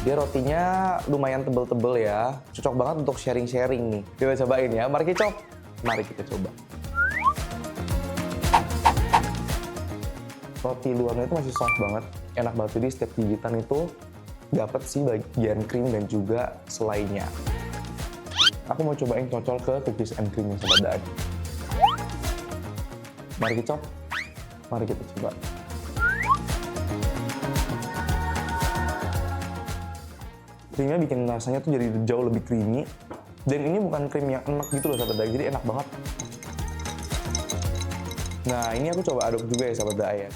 Dia rotinya lumayan tebel-tebel ya. Cocok banget untuk sharing-sharing nih. Kita cobain ya. Mari kita coba. Roti luarnya itu masih soft banget. Enak banget, jadi setiap gigitan itu dapat sih bagian krim dan juga selainya. Aku mau cobain cocol ke cookies and cream yang Sobat Daai. Mari kita coba. Krimnya bikin rasanya tuh jadi jauh lebih creamy. Dan ini bukan krim yang enak gitu loh Sobat Daai, jadi enak banget. Nah ini aku coba aduk juga ya Sobat Daai ya.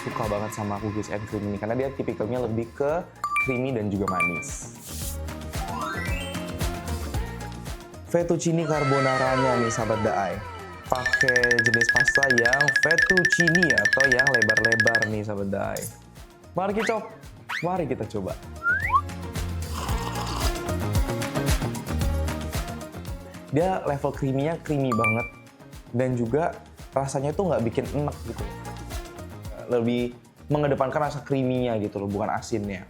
Suka banget sama cookies and cream ini karena dia tipikalnya lebih ke creamy dan juga manis. Fettuccine carbonaranya nih Sahabat Daai. Pakai jenis pasta yang fettuccine atau yang lebar-lebar nih Sahabat Daai. Mari kita coba. Dia level creamy-nya creamy banget dan juga rasanya tuh nggak bikin enek gitu. Lebih mengedepankan rasa creamy-nya gitu loh, bukan asinnya.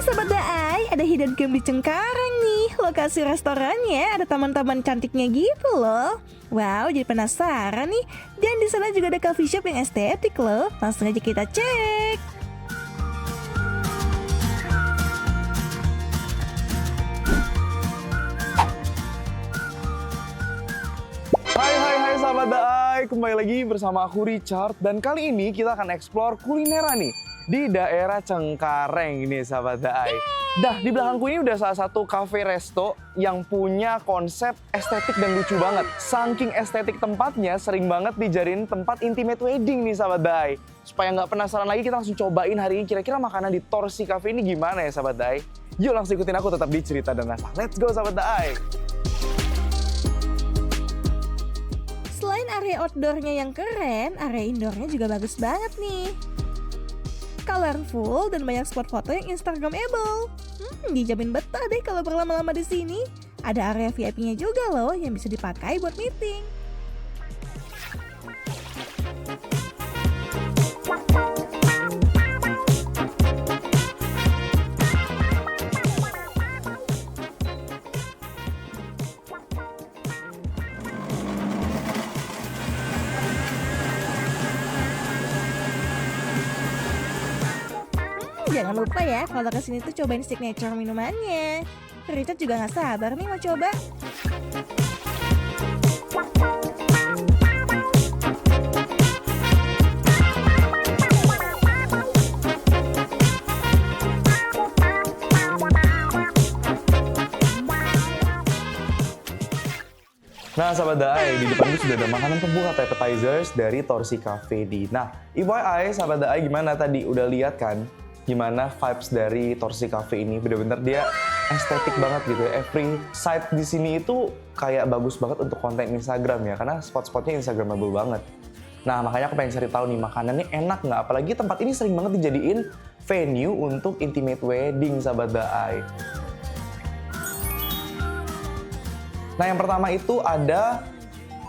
Sobat Daai, ada hidden gem di Cengkareng nih. Lokasi restorannya ada taman-taman cantiknya gitu loh. Wow, jadi penasaran nih. Dan di sana juga ada coffee shop yang estetik loh. Langsung aja kita cek. Hai Sahabat Daai, kembali lagi bersama aku Richard. Dan kali ini kita akan explore kulineran nih di daerah Cengkareng ini Sahabat Daai. Nah, di belakangku ini udah salah satu cafe resto yang punya konsep estetik dan lucu banget. Saking estetik tempatnya, sering banget dijadiin tempat intimate wedding nih Sahabat Daai. Supaya nggak penasaran lagi, kita langsung cobain hari ini kira-kira makanan di Torsi Cafe ini gimana ya Sahabat Daai. Yuk langsung ikutin aku tetap di Cerita dan Rasa. Let's go Sahabat Daai. Selain area outdoornya yang keren, area indoornya juga bagus banget nih. Colorful dan banyak spot foto yang instagramable. Dijamin betah deh kalau berlama-lama di sini. Ada area VIP-nya juga loh yang bisa dipakai buat meeting. Jangan lupa ya kalau kesini tuh cobain signature minumannya. Richard juga nggak sabar nih mau coba. Nah Sahabat Daai, di depan sudah ada makanan pembuka atau appetizers dari Torsi Cafe di. Nah, FYI Sahabat Daai gimana tadi? Udah lihat kan? Gimana vibes dari Torsi Cafe ini? Bener-bener dia estetik banget gitu ya. Every site di sini itu kayak bagus banget untuk konten Instagram ya, karena spot-spotnya Instagramable banget. Nah makanya aku pengen cari tahu nih makanannya enak nggak? Apalagi tempat ini sering banget dijadiin venue untuk intimate wedding Sahabat Daai. Nah yang pertama itu ada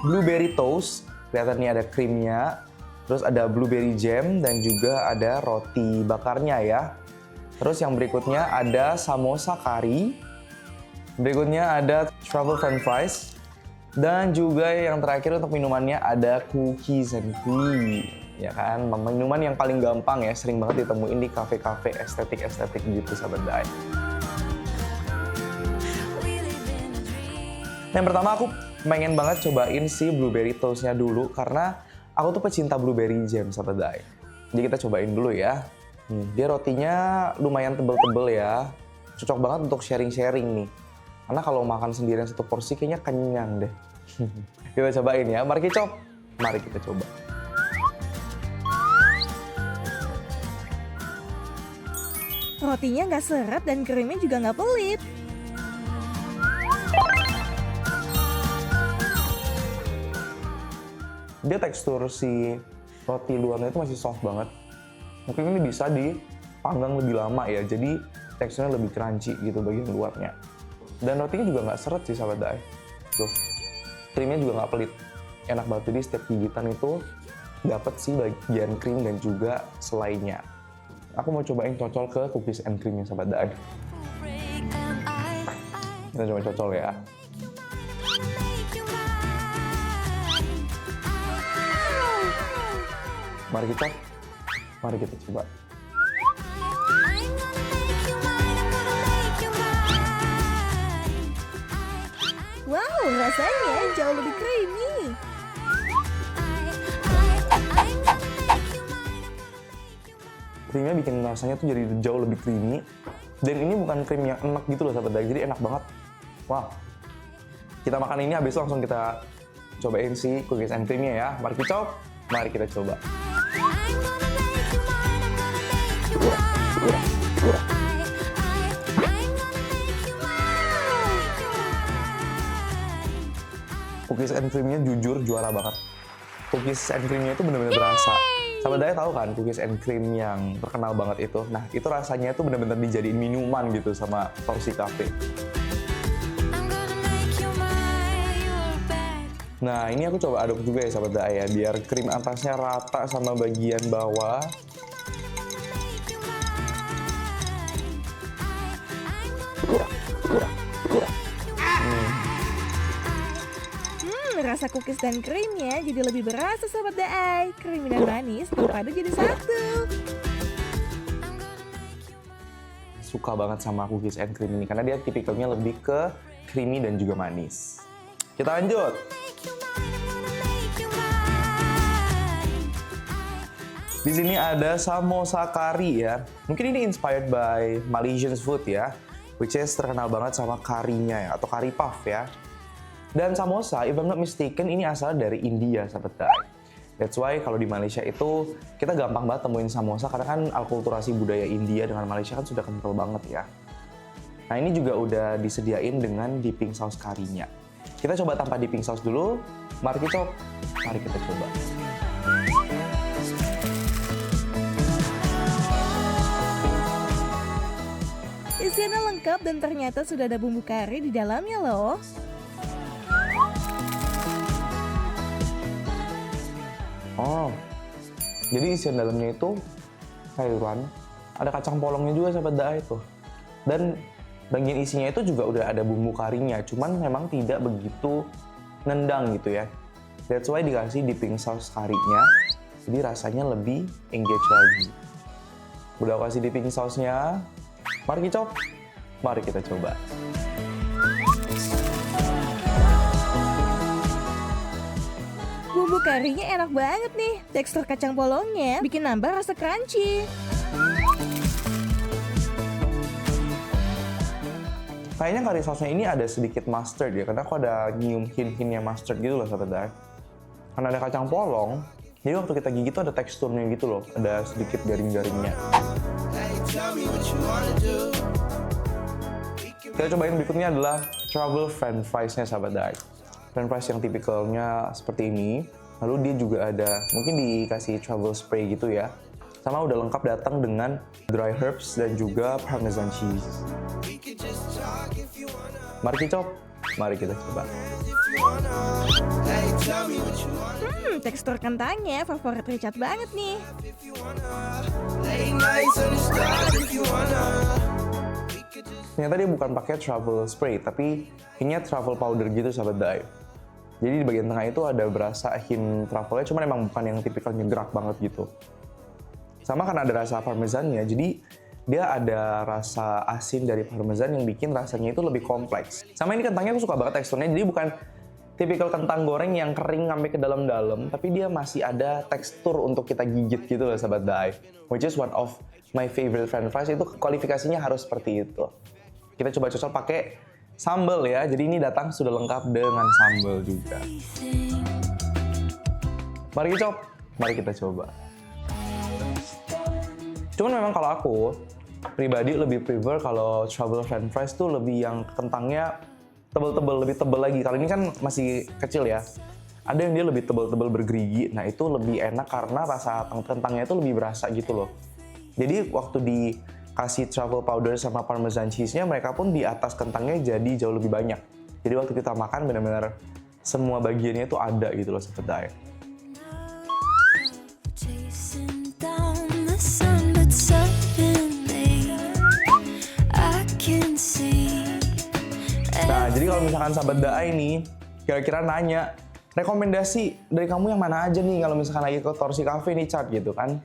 blueberry toast, kelihatan nih ada krimnya. Terus ada blueberry jam dan juga ada roti bakarnya ya. Terus yang berikutnya ada samosa kari. Berikutnya ada truffle french fries. Dan juga yang terakhir untuk minumannya ada cookies and cream. Ya kan, minuman yang paling gampang ya, sering banget ditemuin di kafe-kafe estetik-estetik gitu Sahabat Daai. Yang pertama aku pengen banget cobain si blueberry toast-nya dulu karena aku tuh pecinta blueberry jam Sahabat Daai. Jadi kita cobain dulu ya. Dia rotinya lumayan tebel-tebel ya. Cocok banget untuk sharing-sharing nih. Karena kalau makan sendirian satu porsi kayaknya kenyang deh. Kita cobain ya. Mari kita coba. Rotinya nggak seret dan krimnya juga nggak pelit. dia tekstur si roti luarnya itu masih soft banget. Mungkin ini bisa dipanggang lebih lama ya, jadi teksturnya lebih crunchy gitu bagian luarnya. Dan rotinya juga nggak seret sih sahabat Daai. Tuh, krimnya juga nggak pelit. Enak banget, jadi setiap gigitan itu dapat sih bagian krim dan juga selainya. Aku mau cobain cocol ke cookies and creamnya sahabat Daai. Kita coba cocol ya. Mari kita coba. Wow, rasanya jauh lebih creamy. Krimnya bikin rasanya tuh jadi jauh lebih creamy. Dan ini bukan krim yang enak gitu loh sahabat Daai, jadi enak banget. Wah, kita makan ini habis itu langsung kita cobain si cookies and creamnya ya. Mari kita coba. Cookies and creamnya jujur juara banget. Cookies and creamnya itu bener-bener berasa. Sahabat Daai tahu kan cookies and cream yang terkenal banget itu. Nah itu rasanya itu bener-bener dijadiin minuman gitu sama Torsi Cafe. Nah ini aku coba aduk juga ya sahabat Daai ya, biar krim atasnya rata sama bagian bawah. Rasa cookies dan krimnya jadi lebih berasa sahabat Daai. Creamy dan manis berpadu jadi satu. Suka banget sama cookies and cream ini karena dia tipikalnya lebih ke creamy dan juga manis. Kita lanjut. Di sini ada samosa kari ya. Mungkin ini inspired by Malaysian food ya, which is terkenal banget sama karinya ya, atau kari puff ya. Dan samosa, if I'm not mistaken, ini asal dari India, sahabat Daai. That's why kalau di Malaysia itu, kita gampang banget temuin samosa, karena kan akulturasi budaya India dengan Malaysia kan sudah kental banget ya. Nah ini juga udah disediain dengan dipping sauce karinya. Kita coba tanpa dipping sauce dulu. Mari kita coba. Isiannya lengkap dan ternyata sudah ada bumbu kari di dalamnya loh. Oh, jadi isian dalamnya itu sayuran, ada kacang polongnya juga sahabat Daai tuh. Dan bagian isinya itu juga udah ada bumbu karinya, cuman memang tidak begitu nendang gitu ya. That's why dikasih dipping sauce karinya, jadi rasanya lebih engage lagi. Udah kasih dipping sauce-nya, mari kita coba. Bumbu karinya enak banget nih. Tekstur kacang polongnya bikin nambah rasa crunchy. Kayaknya kari sausnya ini ada sedikit mustard ya, karena aku ada nyium hint-hintnya mustard gitu loh sahabat Daai. Karena ada kacang polong, jadi waktu kita gigit tuh ada teksturnya gitu loh, ada sedikit garing-garingnya. Kita cobain berikutnya adalah truffle french fries-nya sahabat Daai. French fries yang tipikalnya seperti ini. Lalu dia juga ada, mungkin dikasih truffle spray gitu ya. Sama udah lengkap datang dengan dry herbs dan juga parmesan cheese. Mari kita coba. Tekstur kentangnya favorit Richard banget nih. Ternyata dia bukan pakai truffle spray, tapi kayaknya truffle powder gitu sahabat Daai. Jadi di bagian tengah itu ada berasa hint truffle-nya, cuman emang bukan yang tipikalnya gerak banget gitu. Sama karena ada rasa parmesannya, jadi dia ada rasa asin dari parmesan yang bikin rasanya itu lebih kompleks. Sama ini kentangnya aku suka banget teksturnya, jadi bukan tipikal kentang goreng yang kering sampai ke dalam-dalam, tapi dia masih ada tekstur untuk kita gigit gitu loh sahabat Daai. Which is one of my favorite french fries, itu kualifikasinya harus seperti itu. Kita coba cocok pakai sambal ya, jadi ini datang sudah lengkap dengan sambal juga. Mari kita coba. Cuman memang kalau aku pribadi lebih prefer kalau truffle french fries tuh lebih yang kentangnya tebel-tebel, lebih tebel lagi. Kalau ini kan masih kecil ya. Ada yang dia lebih tebal-tebal bergerigi. Nah itu lebih enak karena rasa kentangnya itu lebih berasa gitu loh. Jadi waktu dikasih truffle powder sama parmesan cheese-nya, mereka pun di atas kentangnya jadi jauh lebih banyak. Jadi waktu kita makan benar-benar semua bagiannya itu ada gitu loh Sobat Dae. Nah, jadi kalau misalkan Sahabat Dae nih, kira-kira nanya, rekomendasi dari kamu yang mana aja nih kalau misalkan lagi ke Torsi Cafe nih Chart gitu kan?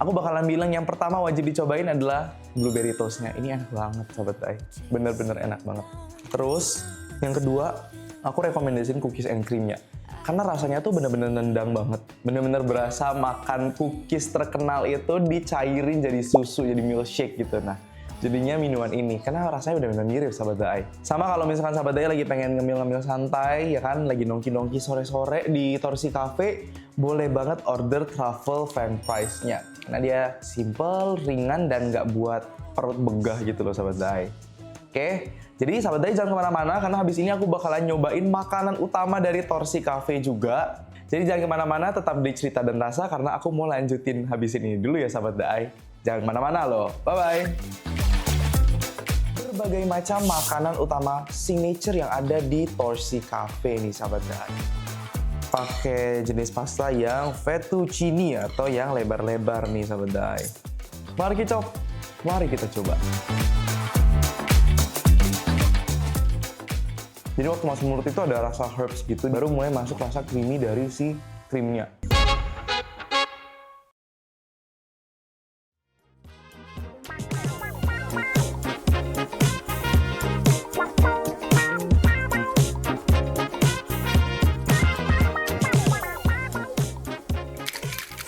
Aku bakalan bilang yang pertama wajib dicobain adalah blueberry toast-nya. Ini enak banget Sahabat Dae, bener-bener enak banget. Terus, yang kedua, aku rekomendasiin cookies and cream-nya. Karena rasanya tuh bener-bener nendang banget. Bener-bener berasa makan cookies terkenal itu dicairin jadi susu, jadi milkshake gitu. Nah, jadinya minuman ini, karena rasanya bener-bener mirip Sahabat Dae. Sama kalau misalkan Sahabat Dae lagi pengen ngemil-ngemil santai, ya kan, lagi nongki-nongki sore-sore di Torsi Cafe, boleh banget order truffle french fries-nya. Karena dia simple, ringan, dan nggak buat perut begah gitu loh Sahabat Dae. Oke, jadi Sahabat Dae jangan kemana-mana, karena habis ini aku bakalan nyobain makanan utama dari Torsi Cafe juga. Jadi jangan kemana-mana, tetap di Cerita dan Rasa, karena aku mau lanjutin habisin ini dulu ya Sahabat Dae. Jangan kemana-mana loh, bye-bye! Berbagai macam makanan utama signature yang ada di Torsi Cafe nih Sahabat Dae. Pakai jenis pasta yang fettuccine atau yang lebar-lebar nih Sahabat Dae. Mari kita coba. Jadi waktu masuk mulut itu ada rasa herbs gitu, baru mulai masuk rasa creamy dari si krimnya.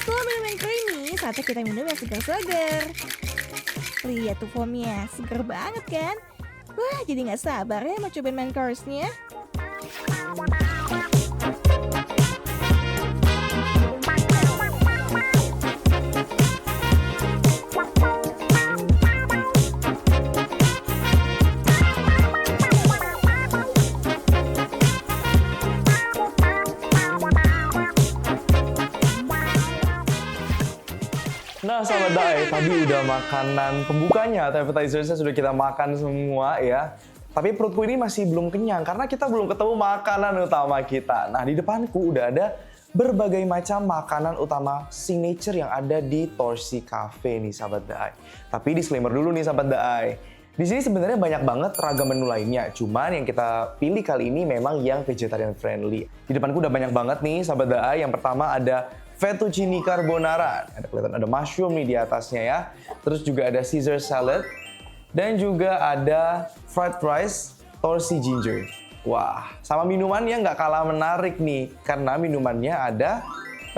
Setelah minum yang creamy, saatnya kita minum yang segar-segar. Lihat tuh foamnya, segar banget kan? Wah, jadi nggak sabar ya mau cobain main course-nya. Nah Sahabat Dae, tadi udah makanan pembukanya atau appetizer-nya sudah kita makan semua ya. Tapi perutku ini masih belum kenyang karena kita belum ketemu makanan utama kita. Nah di depanku udah ada berbagai macam makanan utama signature yang ada di Torsi Cafe nih Sahabat Dae. Tapi disclaimer dulu nih Sahabat Dae. Di sini sebenarnya banyak banget ragam menu lainnya. Cuman yang kita pilih kali ini memang yang vegetarian friendly. Di depanku udah banyak banget nih Sahabat Dae. Yang pertama ada fettuccine carbonara. Kelihatan ada mushroom nih di atasnya ya. Terus juga ada Caesar salad. Dan juga ada fried rice Torsi ginger. Wah, sama minumannya nggak kalah menarik nih. Karena minumannya ada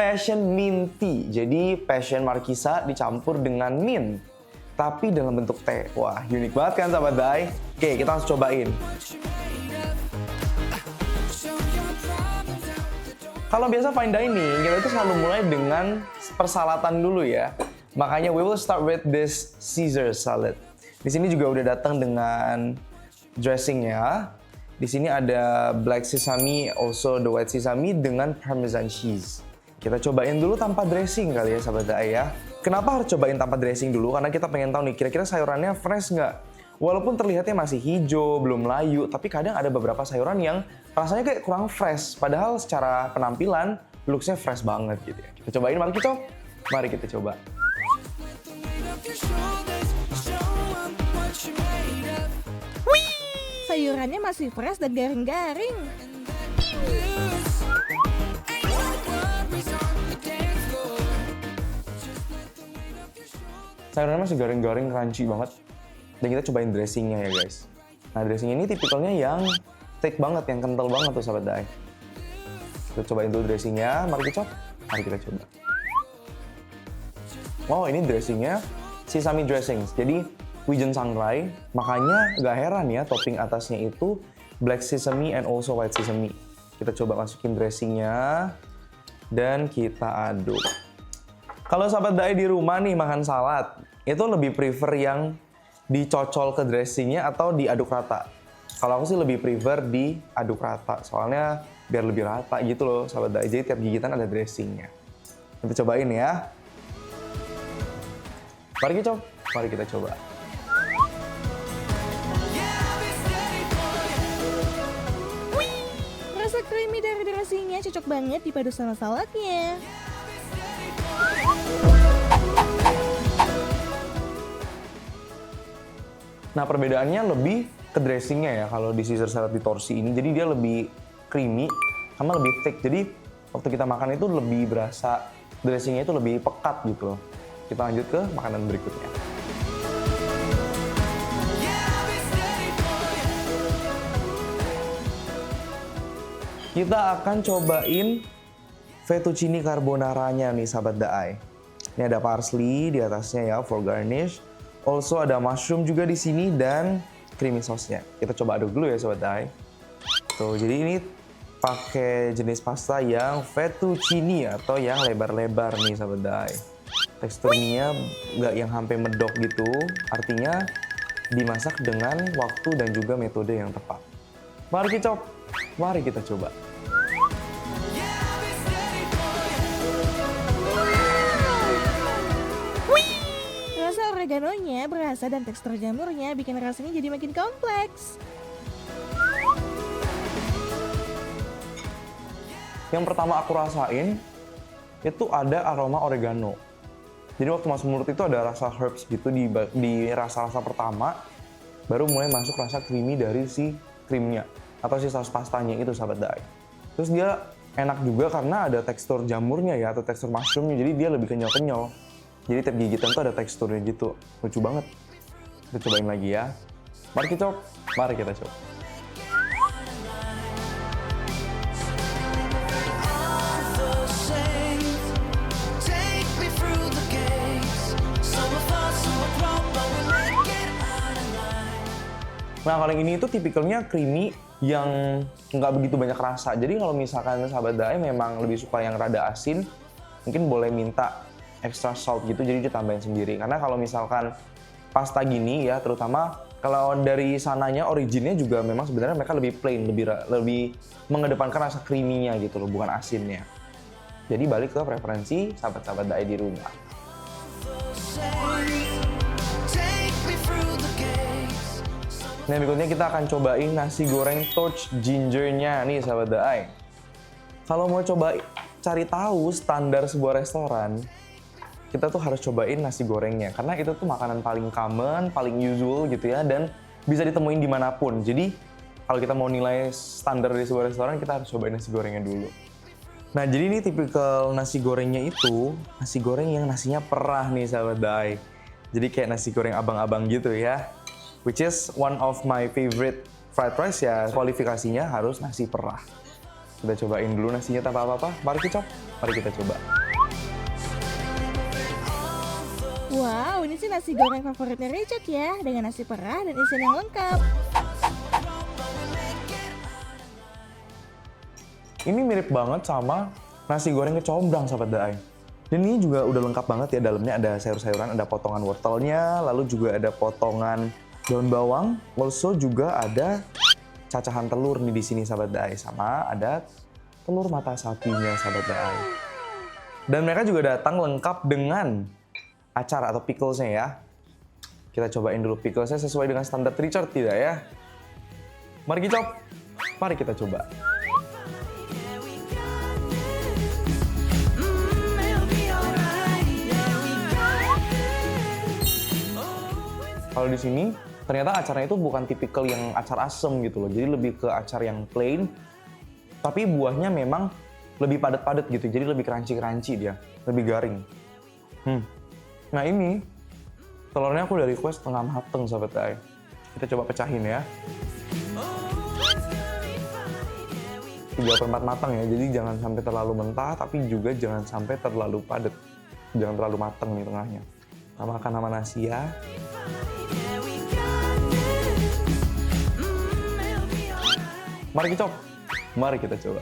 passion mint tea. Jadi passion markisa dicampur dengan mint. Tapi dalam bentuk teh. Wah, unik banget kan Sahabat Dae? Oke, kita langsung cobain. Kalau biasa fine dining, kita itu selalu mulai dengan persalatan dulu ya. Makanya we will start with this Caesar salad. Di sini juga udah datang dengan dressingnya. Di sini ada black sesame, also the white sesame dengan parmesan cheese. Kita cobain dulu tanpa dressing kali ya Sahabat Dae ya. Kenapa harus cobain tanpa dressing dulu? Karena kita pengen tahu nih kira-kira sayurannya fresh nggak? Walaupun terlihatnya masih hijau, belum layu, tapi kadang ada beberapa sayuran yang rasanya kayak kurang fresh. Padahal secara penampilan, looks-nya fresh banget gitu ya. Kita cobain, mari kita coba. Wih, sayurannya masih fresh dan garing-garing. Sayurannya masih garing-garing, crunchy banget. Dan kita cobain dressingnya ya guys. Nah dressing ini tipikalnya yang thick banget, yang kental banget tuh Sahabat Dae. Kita cobain dulu dressingnya, mari kita coba. Wow, ini dressingnya sesame dressing. Jadi Wijen sangrai, makanya gak heran ya topping atasnya itu black sesame and also white sesame. Kita coba masukin dressingnya dan kita aduk. Kalau Sahabat Dae di rumah nih makan salad, itu lebih prefer yang dicocol ke dressingnya atau diaduk rata? Kalau aku sih lebih prefer diaduk rata, soalnya biar lebih rata gitu loh sahabat Dai. Jadi tiap gigitan ada dressingnya. Kita cobain ya. Mari kita coba. Rasa creamy dari dressingnya cocok banget dipadu sama saladnya. Nah perbedaannya lebih ke dressingnya ya kalau di Caesar salad di Torsi ini. Jadi dia lebih creamy sama lebih thick. Jadi waktu kita makan itu lebih berasa dressingnya itu lebih pekat gitu loh. Kita lanjut ke makanan berikutnya. Kita akan cobain fettuccine carbonara-nya nih sahabat Daai. Ini ada parsley di atasnya ya for garnish. Also ada mushroom juga di sini dan creamy sauce-nya. Kita coba aduk dulu ya sahabat Daai. Tuh, jadi ini pakai jenis pasta yang fettuccine atau yang lebar-lebar nih sahabat Daai. Teksturnya nggak yang sampai medok gitu, artinya dimasak dengan waktu dan juga metode yang tepat. Mari kita coba. Rasa oreganonya berasa dan tekstur jamurnya bikin rasanya jadi makin kompleks. Yang pertama aku rasain itu ada aroma oregano. Jadi waktu masuk mulut itu ada rasa herbs gitu di rasa-rasa pertama, baru mulai masuk rasa creamy dari si krimnya atau si saus pastanya itu sahabat Dai. Terus dia enak juga karena ada tekstur jamurnya ya atau tekstur mushroomnya, jadi dia lebih kenyal-kenyal. Jadi tiap gigitan tuh ada teksturnya gitu, lucu banget. Kita cobain lagi ya. Mari kita coba. Nah kalau yang ini itu tipikalnya creamy yang nggak begitu banyak rasa. Jadi kalau misalkan sahabat Dae memang lebih suka yang rada asin, mungkin boleh minta extra salt gitu, jadi ditambahin sendiri. Karena kalau misalkan pasta gini ya, terutama kalau dari sananya originnya juga memang sebenarnya mereka lebih plain, lebih mengedepankan rasa creamy-nya gitu loh, bukan asinnya. Jadi balik ke preferensi sahabat-sahabat Dae di rumah. Nah berikutnya kita akan cobain nasi goreng torch gingernya nih sahabat Dae. Kalau mau coba cari tahu standar sebuah restoran, kita tuh harus cobain nasi gorengnya. Karena itu tuh makanan paling common, paling usual gitu ya, dan bisa ditemuin dimanapun. Jadi kalau kita mau nilai standar di sebuah restoran, kita harus cobain nasi gorengnya dulu. Nah jadi ini tipikal nasi gorengnya itu, nasi goreng yang nasinya perah nih sahabat Dae. Jadi kayak nasi goreng abang-abang gitu ya. Which is one of my favorite fried rice ya, kualifikasinya harus nasi perah. Kita cobain dulu nasinya tanpa apa-apa. Mari kita coba. Wow, ini sih nasi goreng favoritnya Richard ya, dengan nasi perah dan isian yang lengkap. Ini mirip banget sama nasi goreng kecombrang sahabat Dae. Dan ini juga udah lengkap banget ya, dalamnya ada sayur-sayuran, ada potongan wortelnya, lalu juga ada potongan daun bawang, also juga ada cacahan telur nih di sini sahabat Dae, sama ada telur mata sapinya sahabat Dae. Dan mereka juga datang lengkap dengan acar atau picklesnya ya. Kita cobain dulu picklesnya sesuai dengan standar Richard tidak ya? Mari kita coba. Kalau di sini ternyata acarnya itu bukan tipikal yang acar asem gitu loh. Jadi lebih ke acar yang plain. Tapi buahnya memang lebih padat-padat gitu. Jadi lebih crunchy-crunchy dia, lebih garing. Nah ini telurnya aku udah request setengah mateng sahabat Dae. Kita coba pecahin ya. 3/4 matang ya. Jadi jangan sampai terlalu mentah, tapi juga jangan sampai terlalu padat. Jangan terlalu mateng nih tengahnya. Kita makan sama nasi ya. Mari kita coba.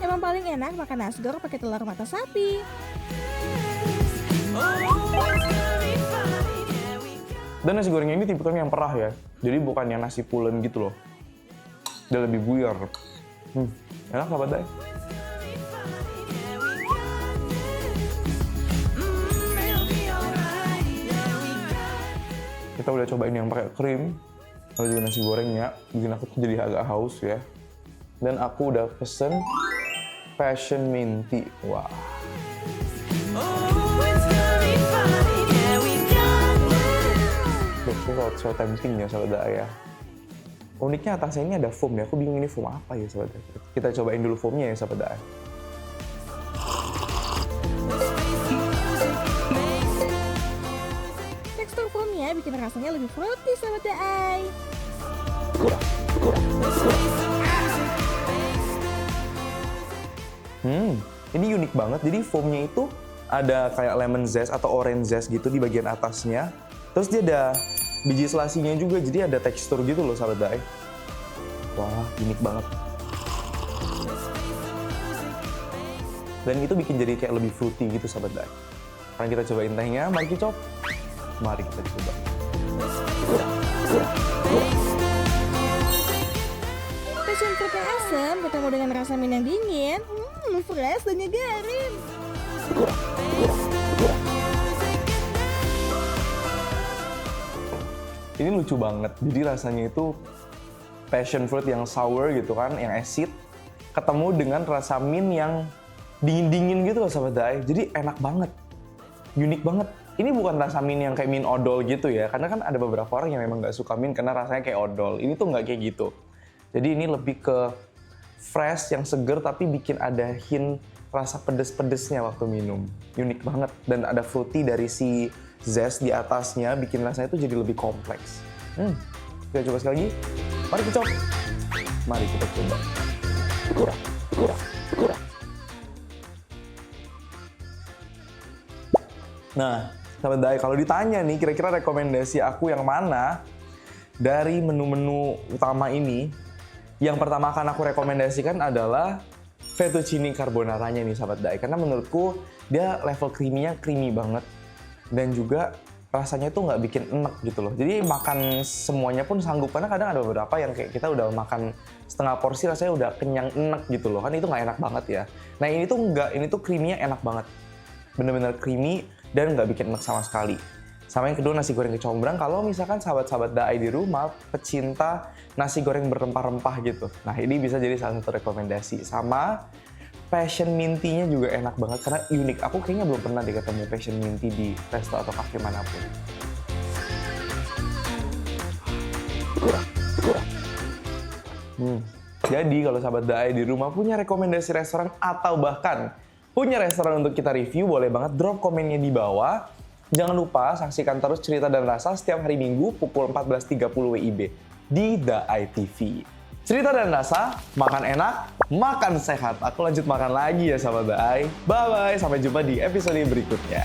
Emang paling enak makan nasgor pakai telur mata sapi. Dan nasi gorengnya ini tipikalnya yang perah ya. Jadi bukan yang nasi pulen gitu loh. Dia lebih buyar. Enak sahabat Daai. Kita udah cobain yang pakai krim. Lalu juga nasi gorengnya. Bikin aku tuh jadi agak haus ya. Dan aku udah pesen passion mint tea. Wah. So tempting ya sahabat Daai ya. Uniknya atasnya ini ada foam ya. Aku bingung ini foam apa ya sahabat Daai. Kita cobain dulu foamnya ya sahabat Daai. Tekstur foamnya bikin rasanya lebih fruity sahabat Daai. Ini unik banget. Jadi foamnya itu ada kayak lemon zest atau orange zest gitu di bagian atasnya. Terus dia ada biji selasinya juga, jadi ada tekstur gitu loh sahabat Daai. Wah, unik banget. Dan itu bikin jadi kayak lebih fruity gitu sahabat Daai. Sekarang kita cobain tehnya, mari kicop. Mari kita coba. Passion fruit yang asam ketemu dengan rasa mint yang dingin, fresh dan nyegarin. Ini lucu banget, jadi rasanya itu passion fruit yang sour gitu kan, yang acid, ketemu dengan rasa mint yang dingin-dingin gitu loh sahabat Daai. Jadi enak banget, unik banget. Ini bukan rasa mint yang kayak mint odol gitu ya, karena kan ada beberapa orang yang memang nggak suka mint karena rasanya kayak odol. Ini tuh nggak kayak gitu. Jadi ini lebih ke fresh, yang seger, tapi bikin ada hint rasa pedes-pedesnya waktu minum. Unik banget, dan ada fruity dari si zest di atasnya, bikin rasanya itu jadi lebih kompleks. Kita coba sekali lagi. Mari kita coba. Mari kita coba. Nah, sahabat Daai, kalau ditanya nih kira-kira rekomendasi aku yang mana dari menu-menu utama ini, yang pertama akan aku rekomendasikan adalah fettuccine carbonaranya nih sahabat Daai. Karena menurutku dia level creamy-nya creamy banget. Dan juga rasanya tuh nggak bikin enek gitu loh. Jadi makan semuanya pun sanggup. Karena kadang ada beberapa yang kayak kita udah makan setengah porsi rasanya udah kenyang enek gitu loh. Kan itu nggak enak banget ya. Nah ini tuh nggak, ini tuh creamy-nya enak banget. Bener-bener creamy dan nggak bikin enek sama sekali. Sama yang kedua nasi goreng kecombrang, kalau misalkan sahabat-sahabat Daai di rumah pecinta nasi goreng berrempah-rempah gitu. Nah ini bisa jadi salah satu rekomendasi. Sama passion mint tea-nya juga enak banget karena unik. Aku kayaknya belum pernah deh ketemu passion mint tea di resto atau cafe manapun. Jadi kalau sahabat Daai di rumah punya rekomendasi restoran atau bahkan punya restoran untuk kita review, boleh banget drop komennya di bawah. Jangan lupa saksikan terus Cerita dan Rasa setiap hari Minggu pukul 14.30 WIB di Daai TV. Cerita dan Rasa, makan enak, makan sehat. Aku lanjut makan lagi ya sahabat Daai. Bye-bye, sampai jumpa di episode berikutnya.